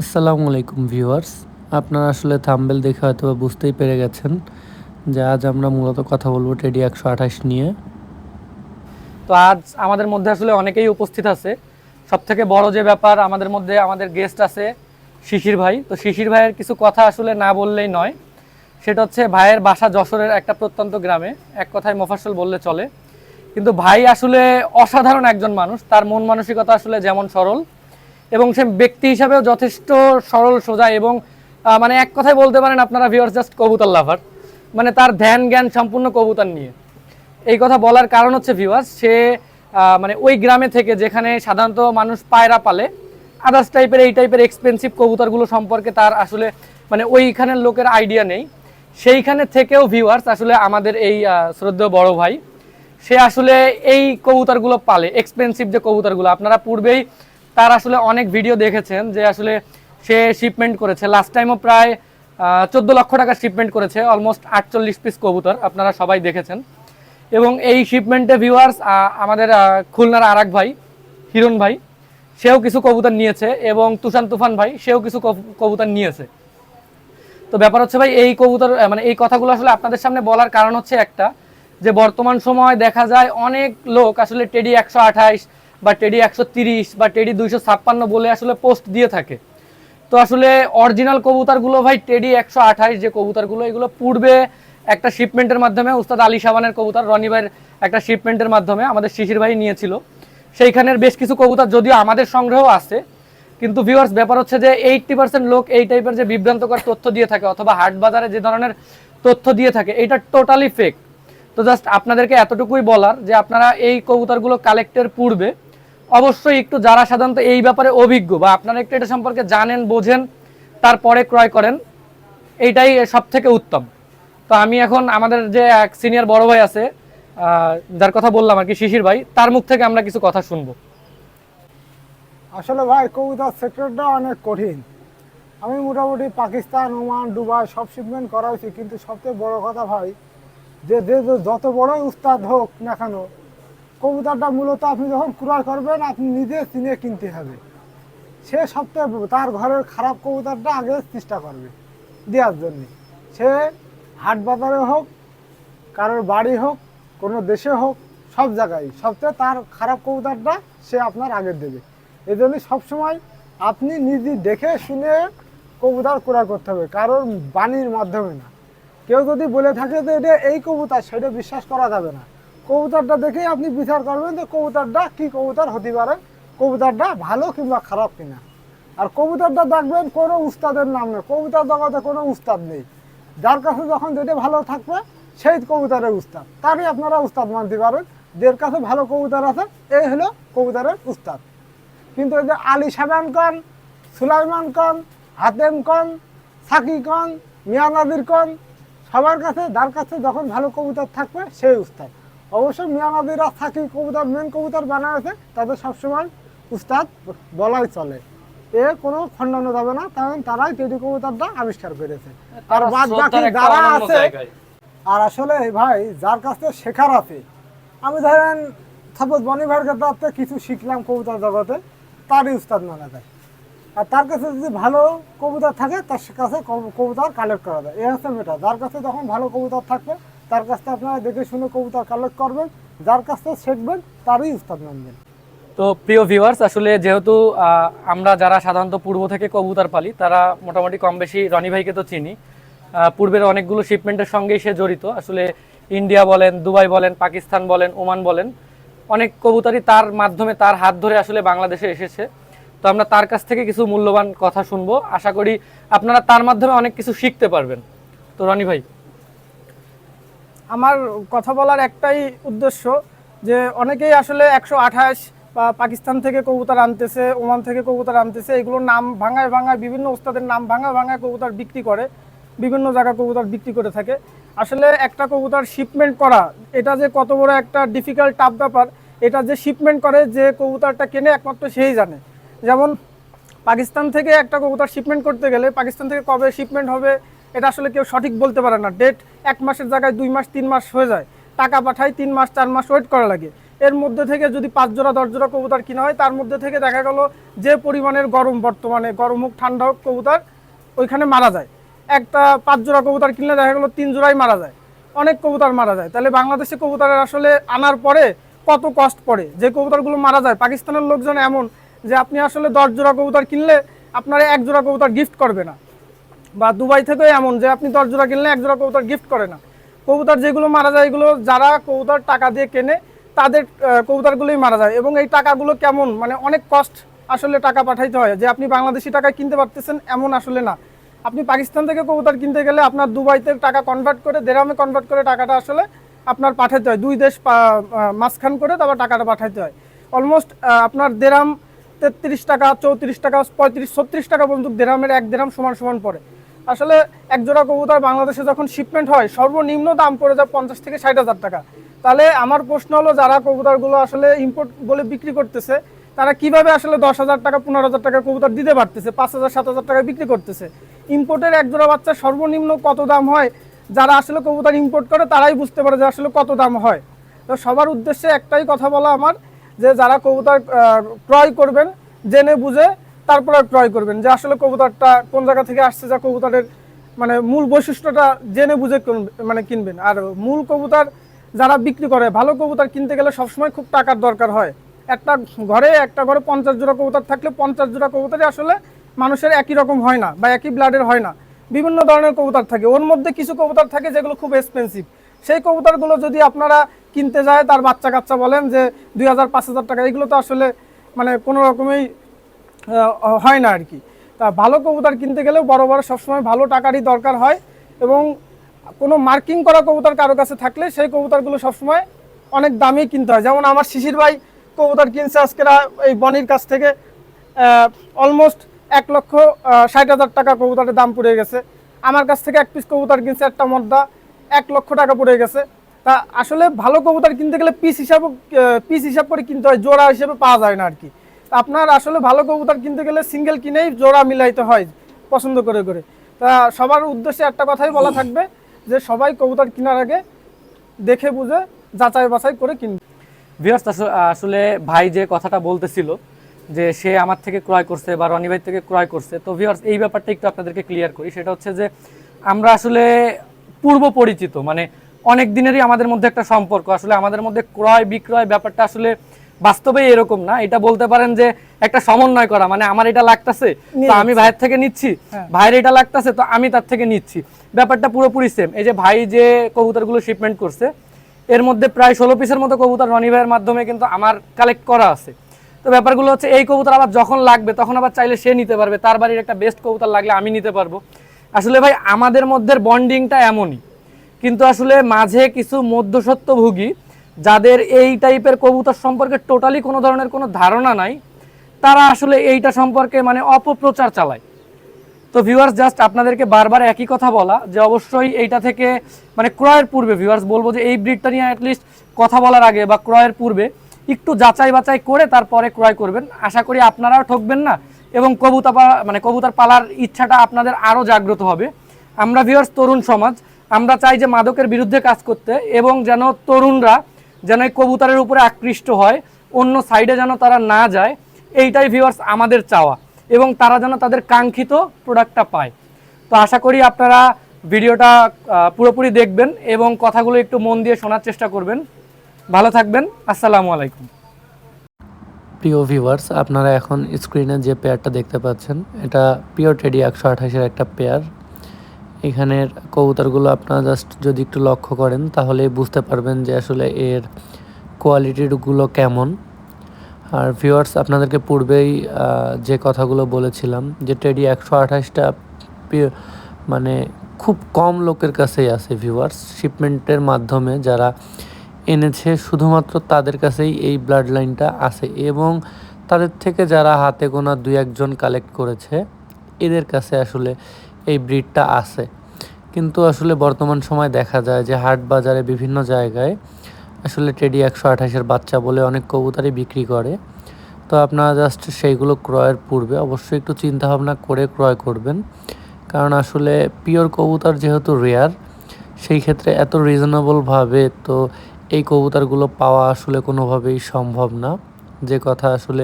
আসসালামু আলাইকুম ভিউয়ার্স। আপনারা আসলে থাম্বনেল দেখে হয়তোবা বুঝতেই পেরে গেছেন যে আজ আমরা মূলত কথা বলবো টেডি 128 নিয়ে। তো আজ আমাদের মধ্যে আসলে অনেকেই উপস্থিত আছে। সবথেকে বড় যে ব্যাপার, আমাদের মধ্যে আমাদের গেস্ট আছে শিশির ভাই। তো শিশির ভাইয়ের কিছু কথা আসলে না বললেই নয়। সেটা হচ্ছে ভাইয়ের বাসা যশোরের একটা প্রত্যন্ত গ্রামে, এক কথায় মফস্বল বললে চলে। কিন্তু ভাই আসলে অসাধারণ একজন মানুষ। তার মন মানসিকতা আসলে যেমন সরল, এবং সে ব্যক্তি হিসাবেও যথেষ্ট সরল সোজা, এবং মানে এক কথায় বলতে পারেন আপনারা ভিউয়ার্স জাস্ট কবুতর লাভার। মানে তার ধ্যান জ্ঞান সম্পূর্ণ কবুতর নিয়ে। এই কথা বলার কারণ হচ্ছে ভিউয়ার্স, সে মানে ওই গ্রামে থেকে যেখানে সাধারণত মানুষ পায়রা পালে, আদার্স টাইপের এই টাইপের এক্সপেন্সিভ কবুতরগুলো সম্পর্কে তার আসলে মানে ওইখানের লোকের আইডিয়া নেই। সেইখানে থেকেও ভিউয়ার্স আসলে আমাদের এই শ্রদ্ধেয় বড় ভাই, সে আসলে এই কবুতরগুলো পালে, এক্সপেন্সিভ যে কবুতরগুলো আপনারা পূর্বেই তার আসলে অনেক ভিডিও দেখেছেন যে আসলে সে শিপমেন্ট করেছে। লাস্ট টাইমও প্রায় 14 লক্ষ টাকা শিপমেন্ট করেছে, অলমোস্ট 48 পিস কবুতর, আপনারা সবাই দেখেছেন। এবং এই শিপমেন্টে ভিউয়ার্স আমাদের খুলনার আরাক ভাই, হিরণ ভাই, সেও কিছু কবুতর নিয়েছে, এবং তুষান তুফান ভাই সেও কিছু কবুতর নিয়েছে। তো ব্যাপার হচ্ছে ভাই, এই কবুতর মানে এই কথাগুলো আসলে আপনাদের সামনে বলার কারণ হচ্ছে একটা, যে বর্তমান সময় দেখা যায় অনেক লোক আসলে টেডি 128 বা টেডি 130 বা টেডি 256 বলে আসলে পোস্ট দিয়ে থাকে। তো আসলে অরিজিনাল কবুতরগুলো ভাই টেডি 128 যে কবুতরগুলো, এগুলো পূর্বে একটা শিপমেন্টের মাধ্যমে উস্তাদ আলী সাবানের কবুতর রনি ভাইয়ের একটা শিপমেন্টের মাধ্যমে আমাদের শিশির ভাই নিয়েছিল। সেইখানের বেশ কিছু কবুতর যদিও আমাদের সংগ্রহ আছে, কিন্তু ভিউয়ার্স ব্যাপার হচ্ছে যে 80% লোক এই টাইপের যে বিভ্রান্তকর তথ্য দিয়ে থাকে অথবা হাট বাজারে যে ধরনের তথ্য দিয়ে থাকে, এটা টোটালি ফেক। তো জাস্ট আপনাদেরকে এতটুকুই বলার যে আপনারা এই কবুতরগুলো কালেক্টের পূর্বে অবশ্যই একটু, যারা সাধারণত এই ব্যাপারে অভিজ্ঞ বা আপনারা একটু এটা সম্পর্কে জানেন বোঝেন, তারপরে ক্রয় করেন, এইটাই সব থেকে উত্তম। তো আমি এখন আমাদের যে এক সিনিয়র বড় ভাই আছে, যার কথা বললাম আর কি, শিশির ভাই, তার মুখ থেকে আমরা কিছু কথা শুনবো। আসলে ভাই কবুতর সেক্টরটা অনেক কঠিন। আমি মোটামুটি পাকিস্তান, ওমান, দুবাই সব শিপমেন্ট করা হয়েছে, কিন্তু সবচেয়ে বড় কথা ভাই, যে যে যত বড় উস্তাদ হোক না কেন, কবুতরটা মূলত আপনি যখন ক্রয় করবেন আপনি নিজে চিনে কিনতে হবে। সে সবচেয়ে তার ঘরের খারাপ কবুতরটা আগে চেষ্টা করবে দেওয়ার জন্যে। সে হাট বাজারে হোক, কারোর বাড়ি হোক, কোনো দেশে হোক, সব জায়গায় সবচেয়ে তার খারাপ কবুতরটা সে আপনার আগে দেবে। এই জন্য সবসময় আপনি নিজে দেখে শুনে কবুতর ক্রয় করতে হবে, কারোর বাণীর মাধ্যমে না। কেউ যদি বলে থাকে যে এটা এই কবুতর, সেটা বিশ্বাস করা যাবে না। কবুতরটা দেখেই আপনি বিচার করবেন যে কবুতরটা কী কবুতর হতে পারে, কবুতরটা ভালো কিংবা খারাপ কিনা। আর কবুতরটা দেখবেন কোনো উস্তাদের নাম নেই, কবুতর জগতে কোনো উস্তাদ নেই। যার কাছে যখন যেটা ভালো থাকবে সেই কবুতরের উস্তাদ, তারই আপনারা উস্তাদ মানতে পারেন। যার কাছে ভালো কবুতর আছে এই হলো কবুতরের উস্তাদ। কিন্তু এই যে আলী সাবান কন, সুলাইমান কন, হাতেম কন, সাকি কন, মিয়ানাদির কন, সবার কাছে যার কাছে যখন ভালো কবুতর থাকবে সেই উস্তাদ। অবশ্য মিয়ানাদির আর সাকি কবুতর মেন কবুতর বানাচ্ছে, তাদের সবসময় উস্তাদ বলাই চলে, এ কোনো খণ্ডানো যাবে না, কারণ তারাই টেডি কবুতরটা আবিষ্কার করেছে। আর বাদ বাকি যারা আছে, আর আসলে ভাই যার কাছে শেখার আছে, আমি ধরেন সাপোজ বনি ভাইয়ের কাছে কিছু শিখলাম কবুতর জগতে, তারই উস্তাদ মানা যায়। আর তার কাছে যদি ভালো কবুতর থাকে তার কাছে কবুতর কালেক্ট করা যায়। এ হচ্ছে মেটা, যার কাছে যখন ভালো কবুতর থাকবে তার কাছ থেকে আপনারা দেখে শুনে কবুতর কালেক্ট করবেন, যার কাছ থেকে শিখবেন তারই উস্তাদ মানবেন। তো প্রিয় ভিউয়ার্স, আসলে যেহেতু আমরা যারা সাধারণত পূর্ব থেকে কবুতর পালি, তারা মোটামুটি কম বেশি রনি ভাইকে তো চিনি। পূর্বের অনেকগুলো শিপমেন্টের সঙ্গেই সে জড়িত। আসলে ইন্ডিয়া বলেন, দুবাই বলেন, পাকিস্তান বলেন, ওমান বলেন, অনেক কবুতরই তার মাধ্যমে, তার হাত ধরে আসলে বাংলাদেশে এসেছে। তো আমরা তার কাছ থেকে কিছু মূল্যবান কথা শুনবো, আশা করি আপনারা তার মাধ্যমে অনেক কিছু শিখতে পারবেন। তো রনি ভাই, আমার কথা বলার একটাই উদ্দেশ্য, যে অনেকেই আসলে 128 বা পাকিস্তান থেকে কবুতর আনতেছে, ওমান থেকে কবুতর আনতেছে, এগুলোর নাম ভাঙায় ভাঙায়, বিভিন্ন ওস্তাদের নাম ভাঙায় ভাঙায় কবুতর বিক্রি করে, বিভিন্ন জায়গায় কবুতর বিক্রি করে থাকে। আসলে একটা কবুতর শিপমেন্ট করা, এটা যে কত বড় একটা ডিফিকাল্ট টাফ ব্যাপার, এটা যে শিপমেন্ট করে, যে কবুতরটা কেনে একমাত্র সেই জানে। যেমন পাকিস্তান থেকে একটা কবুতর শিপমেন্ট করতে গেলে, পাকিস্তান থেকে কবে শিপমেন্ট হবে এটা আসলে কেউ সঠিক বলতে পারে না। ডেট 1 মাসের জায়গায় 2 মাস 3 মাস হয়ে যায়, টাকা পাঠায় 3 মাস 4 মাস ওয়েট করা লাগে। এর মধ্যে থেকে যদি 5 জোড়া 10 জোড়া কবুতর কিনা হয়, তার মধ্যে থেকে দেখা গেল যে পরিমাণের গরম, বর্তমানে গরম হোক ঠান্ডা হোক, কবুতর ওইখানে মারা যায়। একটা 5 জোড়া কবুতর কিনলে দেখা গেল 3 জোড়াই মারা যায়, অনেক কবুতর মারা যায়। তাহলে বাংলাদেশে কবুতরের আসলে আনার পরে কত কষ্ট পড়ে, যে কবুতরগুলো মারা যায়। পাকিস্তানের লোকজন এমন যে আপনি আসলে 10 জোড়া কবুতর কিনলে আপনারা 1 জোড়া কবুতর গিফট করবে না, বা দুবাই থেকেও এমন যে আপনি 10 জোড়া কিনলে 1 জোড়া কবুতর গিফট করে না। কবুতর যেগুলো মারা যায়, এগুলো যারা কবুতর টাকা দিয়ে কেনে তাদের কবুতরগুলোই মারা যায়। এবং এই টাকাগুলো কেমন, মানে অনেক কষ্ট আসলে টাকা পাঠাইতে হয়, যে আপনি বাংলাদেশি টাকায় কিনতে পারতেছেন এমন আসলে না। আপনি পাকিস্তান থেকে কবুতর কিনতে গেলে আপনার দুবাইতে টাকা কনভার্ট করে, দেরামে কনভার্ট করে টাকাটা আসলে আপনার পাঠাইতে হয়, 2 দেশ মাঝখান করে তারপর টাকাটা পাঠাইতে হয়। অলমোস্ট আপনার দেরাম 33 টাকা, 34 টাকা, 35, 36 টাকা পর্যন্ত দেরামের 1 দেরাম সমান সমান পড়ে। আসলে এক জোড়া কবুতর বাংলাদেশে যখন শিপমেন্ট হয়, সর্বনিম্ন দাম পড়ে যায় 50 থেকে 60,000 টাকা। তাহলে আমার প্রশ্ন হলো, যারা কবুতরগুলো আসলে ইম্পোর্ট বলে বিক্রি করতেছে, তারা কিভাবে আসলে 10,000 টাকা 15,000 টাকা কবুতর দিতে পারতেছে, 5,000 7,000 টাকা বিক্রি করতেছে? ইম্পোর্টের এক জোড়া বাচ্চা সর্বনিম্ন কত দাম হয়, যারা আসলে কবুতর ইম্পোর্ট করে তারাই বুঝতে পারে যে আসলে কত দাম হয়। তো সবার উদ্দেশ্যে একটাই কথা বলা আমার, যে যারা কবুতর ক্রয় করবেন জেনে বুঝে তারপরে ক্রয় করবেন, যে আসলে কবুতরটা কোন জায়গা থেকে আসছে, যা কবুতরের মানে মূল বৈশিষ্ট্যটা জেনে বুঝে মানে কিনবেন। আর মূল কবুতর যারা বিক্রি করে, ভালো কবুতর কিনতে গেলে সবসময় খুব টাকার দরকার হয়। একটা ঘরে 50 জোড়া কবুতর থাকলে 50 জোড়া কবুতরই আসলে মানুষের একই রকম হয় না, বা একই ব্লাডের হয় না। বিভিন্ন ধরনের কবুতর থাকে, ওর মধ্যে কিছু কবুতর থাকে যেগুলো খুব এক্সপেন্সিভ। সেই কবুতরগুলো যদি আপনারা কিনতে যায়, তার বাচ্চা কাচ্চা বলেন যে 2,000 5,000 টাকা, এগুলো তো আসলে মানে কোনো রকমেই হয় না আর কি। তা ভালো কবুতর কিনতে গেলেও বড় বড় সবসময় ভালো টাকারই দরকার হয়। এবং কোনো মার্কিং করা কবুতর কারো কাছে থাকলে সেই কবুতরগুলো সবসময় অনেক দামেই কিনতে হয়। যেমন আমার শিশির ভাই কবুতর কিনছে আজকে এই বনির কাছ থেকে অলমোস্ট 1,60,000 টাকা কবুতরের দাম পড়ে গেছে। আমার কাছ থেকে 1 পিস কবুতর কিনছে, একটা মদ্দা, 1 লক্ষ টাকা পড়ে গেছে। তা আসলে ভালো কবুতর কিনতে গেলে পিস হিসাব করে কিনতে হয়, জোড়া হিসেবে পাওয়া যায় না আর কি। আপনার আসলে ভালো কবুতর কিনতে গেলে সিঙ্গেল কিনেই জোড়া মিলাইতে হয় পছন্দ করে করে। তা সবার উদ্দেশ্যে একটা কথাই বলা থাকবে, যে সবাই কবুতর কেনার আগে দেখে বুঝে যাচাই বাছাই করে কিনবে। ভিউয়ার্স, আসলে ভাই যে কথাটা বলতেছিল যে সে আমার থেকে ক্রয় করছে বা রনি ভাই থেকে ক্রয় করছে, তো ভিউয়ার্স এই ব্যাপারটা একটু আপনাদেরকে ক্লিয়ার করি। সেটা হচ্ছে যে আমরা আসলে পূর্ব পরিচিত, মানে অনেক দিনেরই আমাদের মধ্যে একটা সম্পর্ক। আসলে আমাদের মধ্যে ক্রয় বিক্রয় ব্যাপারটা আসলে বাস্তবে এরকম না, এটা বলতে পারেন যে একটা সমন্বয় করা, মানে আমার এটা লাগতেছে তো আমি ভাইয়ের থেকে নিচ্ছি, ভাইয়ের এটা লাগতেছে তো আমি তার থেকে নিচ্ছি, ব্যাপারটা পুরোপুরি সেম। এই যে ভাই যে কবুতরগুলো শিপমেন্ট করছে, এর মধ্যে প্রায় 16 পিসের মতো কবুতর রনি ভাইয়ের মাধ্যমে কিন্তু আমার কালেক্ট করা আছে। তো ব্যাপারগুলো হচ্ছে, এই কবুতর আবার যখন লাগবে তখন আবার চাইলে সে নিতে পারবে, তার বাড়ির একটা বেস্ট কবুতর লাগলে আমি নিতে পারবো। আসলে ভাই আমাদের মধ্যে বন্ডিংটা এমনই, কিন্তু আসলে মাঝে কিছু মধ্যস্বত্বভোগী যাদের এই টাইপের কবুতর সম্পর্কে টোটালি কোনো ধরনের কোনো ধারণা নাই, তারা আসলে এইটা সম্পর্কে মানে অপপ্রচার চালায়। তো ভিউয়ার্স, জাস্ট আপনাদেরকে বারবার একই কথা বলা, যে অবশ্যই এইটা থেকে মানে ক্রয়ের পূর্বে ভিউয়ার্স বলবো যে এই ব্রিডটা নিয়ে অ্যাটলিস্ট কথা বলার আগে বা ক্রয়ের পূর্বে একটু যাচাই বাছাই করে তারপরে ক্রয় করবেন। আশা করি আপনারাও ঠকবেন না এবং কবুতর পালার ইচ্ছাটা আপনাদের আরও জাগ্রত হবে। আমরা ভিউয়ার্স তরুণ সমাজ, আমরা চাই যে মাদকের বিরুদ্ধে কাজ করতে, এবং যেন তরুণরা যেন এই কবুতরের উপরে আকৃষ্ট হয়, অন্য সাইডে যেন তারা না যায়, এইটাই ভিউয়ার্স আমাদের চাওয়া, এবং তারা যেন তাদের কাঙ্ক্ষিত প্রোডাক্টটা পায়। তো আশা করি আপনারা ভিডিওটা পুরোপুরি দেখবেন এবং কথাগুলো একটু মন দিয়ে শোনার চেষ্টা করবেন। ভালো থাকবেন, আসসালামু আলাইকুম। প্রিয় ভিউয়ার্স, আপনারা এখন স্ক্রিনে যে পেয়ারটা দেখতে পাচ্ছেন, এটা পিওর টেডি 128-এর একটা পেয়ার। এখানের কবুতরগুলো আপনারা জাস্ট যদি একটু লক্ষ্য করেন তাহলে বুঝতে পারবেন যে আসলে এর কোয়ালিটিগুলো কেমন। আর ভিউয়ার্স, আপনাদেরকে পূর্বেই যে কথাগুলো বলেছিলাম যে টেডি 128টা মানে খুব কম লোকের কাছেই আছে ভিউয়ার্স, শিপমেন্টের মাধ্যমে যারা এনেছে শুধুমাত্র তাদের কাছেই এই ব্লাড লাইনটা আছে, এবং তাদের থেকে যারা হাতে গোনা 2-1 জন কালেক্ট করেছে এদের কাছে আসলে এই ব্রিডটা আছে। কিন্তু আসলে বর্তমান সময় দেখা যায় যে হাট বাজারে বিভিন্ন জায়গায় আসলে টেডি 128-এর বাচ্চা বলে অনেক কবুতরই বিক্রি করে। তো আপনারা জাস্ট সেইগুলো ক্রয়ের পূর্বে অবশ্যই একটু চিন্তাভাবনা করে ক্রয় করবেন, কারণ আসলে পিওর কবুতর যেহেতু রেয়ার, সেই ক্ষেত্রে এত রিজনেবলভাবে তো এই কবুতরগুলো পাওয়া আসলে কোনোভাবেই সম্ভব না, যে কথা আসলে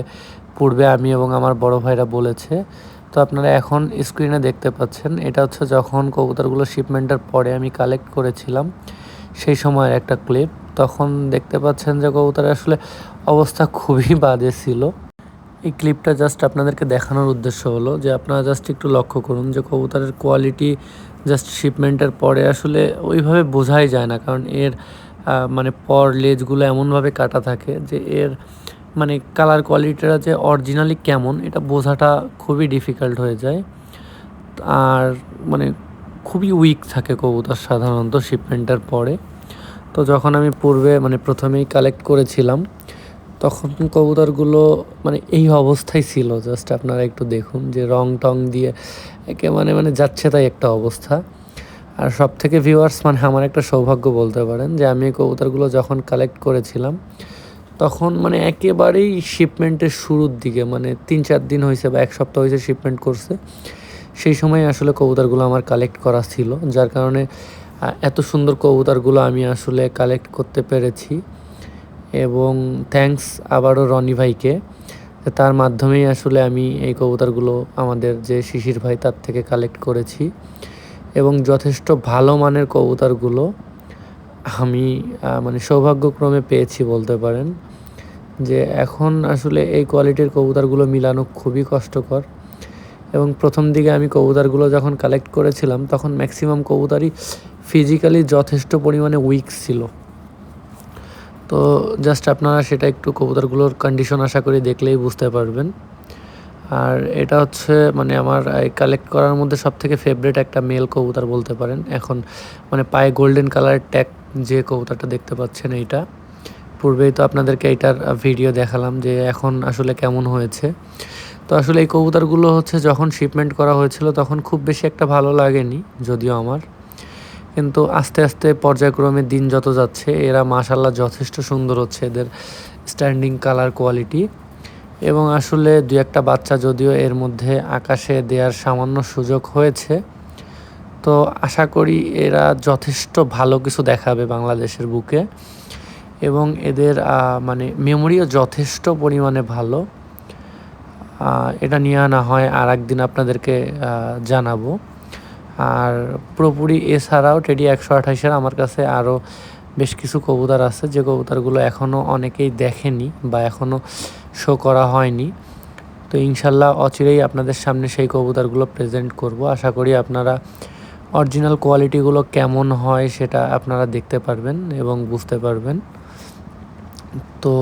পূর্বে আমি এবং আমার বড় ভাইরা বলেছে। তো আপনারা এখন স্ক্রিনে দেখতে পাচ্ছেন, এটা হচ্ছে যখন কবুতরগুলো শিপমেন্টের পরে আমি কালেক্ট করেছিলাম সেই সময়ের একটা ক্লিপ। তখন দেখতে পাচ্ছেন যে কবুতরের আসলে অবস্থা খুবই বাজে ছিল। এই ক্লিপটা জাস্ট আপনাদেরকে দেখানোর উদ্দেশ্য হলো যে আপনারা জাস্ট একটু লক্ষ্য করুন যে কবুতরের কোয়ালিটি জাস্ট শিপমেন্টের পরে আসলে ওইভাবে বোঝাই যায় না, কারণ এর মানে পর লেজগুলো এমনভাবে কাটা থাকে যে এর মানে কালার কোয়ালিটিটা যে অরিজিনালি কেমন এটা বোঝাটা খুবই ডিফিকাল্ট হয়ে যায়। আর মানে খুবই উইক থাকে কবুতর সাধারণত শিপমেন্টের পরে। তো যখন আমি পূর্বে মানে প্রথমেই কালেক্ট করেছিলাম তখন কবুতরগুলো মানে এই অবস্থায় ছিল, জাস্ট আপনারা একটু দেখুন যে রং টং দিয়ে একে মানে যাচ্ছে তাই একটা অবস্থা। আর সব থেকে ভিউয়ার্স মানে আমার একটা সৌভাগ্য বলতে পারেন যে আমি এই কবুতরগুলো যখন কালেক্ট করেছিলাম তখন মানে একেবারেই শিপমেন্টের শুরুর দিকে, মানে 3-4 দিন হয়েছে বা 1 সপ্তাহ হয়েছে শিপমেন্ট করছে, সেই সময় আসলে কবুতরগুলো আমার কালেক্ট করা ছিল, যার কারণে এত সুন্দর কবুতরগুলো আমি আসলে কালেক্ট করতে পেরেছি। এবং থ্যাঙ্কস আবারও রনি ভাইকে, তার মাধ্যমেই আসলে আমি এই কবুতরগুলো আমাদের যে শিশির ভাই তার থেকে কালেক্ট করেছি। এবং যথেষ্ট ভালো মানের কবুতরগুলো আমি মানে সৌভাগ্যক্রমে পেয়েছি বলতে পারেন। যে এখন আসলে এই কোয়ালিটির কবুতরগুলো মিলানো খুবই কষ্টকর। এবং প্রথম দিকে আমি কবুতরগুলো যখন কালেক্ট করেছিলাম তখন ম্যাক্সিমাম কবুতরই ফিজিক্যালি যথেষ্ট পরিমাণে উইক ছিল। তো জাস্ট আপনারা সেটা একটু কবুতরগুলোর কন্ডিশন আশা করি দেখলেই বুঝতে পারবেন। আর এটা হচ্ছে মানে আমার এই কালেক্ট করার মধ্যে সবথেকে ফেভারিট একটা মেল কবুতর বলতে পারেন। এখন মানে পায়ে গোল্ডেন কালারের ট্যাগ যে কবুতরটা দেখতে পাচ্ছেন এইটা, পূর্বেই তো আপনাদেরকে এইটার ভিডিও দেখালাম যে এখন আসলে কেমন হয়েছে। তো আসলে এই কবুতরগুলো হচ্ছে যখন শিপমেন্ট করা হয়েছিল তখন খুব বেশি একটা ভালো লাগেনি যদিও আমার, কিন্তু আস্তে আস্তে পর্যায়ক্রমে দিন যত যাচ্ছে এরা মাশাল্লাহ যথেষ্ট সুন্দর হচ্ছে, এদের স্ট্যান্ডিং কালার কোয়ালিটি। এবং আসলে 2-1টা বাচ্চা যদিও এর মধ্যে আকাশে দেওয়ার সামান্য সুযোগ হয়েছে, তো আশা করি এরা যথেষ্ট ভালো কিছু দেখাবে বাংলাদেশের বুকে। এবং এদের মানে মেমোরিও যথেষ্ট পরিমাণে ভালো। এটা নিয়ে না হয় আর একদিন আপনাদেরকে জানাবো। আর পুরোপুরি এছাড়াও টেডি 128-এর আমার কাছে আরও বেশ কিছু কবুতর আছে যে কবুতরগুলো এখনও অনেকেই দেখেনি বা এখনও শো করা হয়নি। তো ইনশাল্লাহ অচিরেই আপনাদের সামনে সেই কবুতরগুলো প্রেজেন্ট করব। আশা করি আপনারা অরিজিনাল কোয়ালিটিগুলো কেমন হয় সেটা আপনারা দেখতে পারবেন এবং বুঝতে পারবেন। তো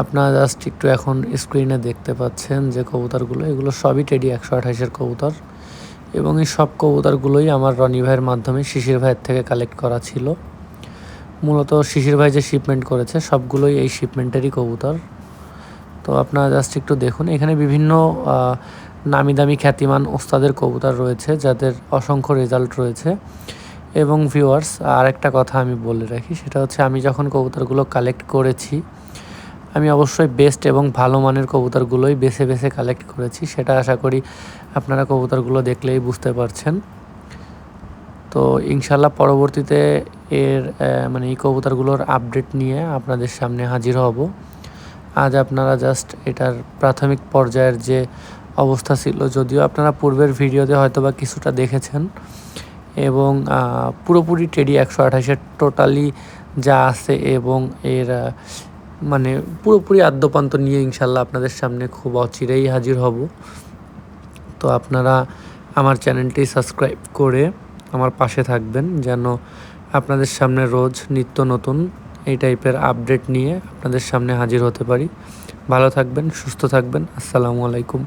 আপনারা জাস্ট একটু এখন স্ক্রিনে দেখতে পাচ্ছেন যে কবুতরগুলো, এগুলো সবই টেডি 128-এর কবুতর। এবং এই সব কবুতরগুলোই আমার রনি ভাইয়ের মাধ্যমে শিশির ভাইয়ের থেকে কালেক্ট করা ছিল। মূলত শিশির ভাই যে শিপমেন্ট করেছে সবগুলোই এই শিপমেন্টেরই কবুতর। তো আপনারা জাস্ট একটু দেখুন, এখানে বিভিন্ন নামি দামি খ্যাতিমান ওস্তাদের কবুতর রয়েছে যাদের অসংখ্য রেজাল্ট রয়েছে। এবং ভিউয়ার্স আর একটা কথা আমি বলে রাখি, সেটা হচ্ছে আমি যখন কবুতরগুলো কালেক্ট করেছি আমি অবশ্যই বেস্ট এবং ভালো মানের কবুতরগুলোই বেছে বেছে কালেক্ট করেছি, সেটা আশা করি আপনারা কবুতরগুলো দেখলেই বুঝতে পারছেন। তো ইনশাল্লাহ পরবর্তীতে এর মানে এই কবুতরগুলোর আপডেট নিয়ে আপনাদের সামনে হাজির হব। আজ আপনারা জাস্ট এটার প্রাথমিক পর্যায়ের যে অবস্থা ছিল, যদিও আপনারা পূর্বের ভিডিওতে হয়তোবা কিছুটা দেখেছেন, এবং পুরোপুরি টেডি 128-এর টোটালি যা আছে এবং এর মানে পুরোপুরি আদ্যপান্ত নিয়ে ইনশাল্লাহ আপনাদের সামনে খুব অচিরেই হাজির হব। তো আপনারা আমার চ্যানেলটি সাবস্ক্রাইব করে আমার পাশে থাকবেন যেন আপনাদের সামনে রোজ নিত্য নতুন এই টাইপের আপডেট নিয়ে আপনাদের সামনে হাজির হতে পারি। ভালো থাকবেন, সুস্থ থাকবেন। আসসালামু আলাইকুম।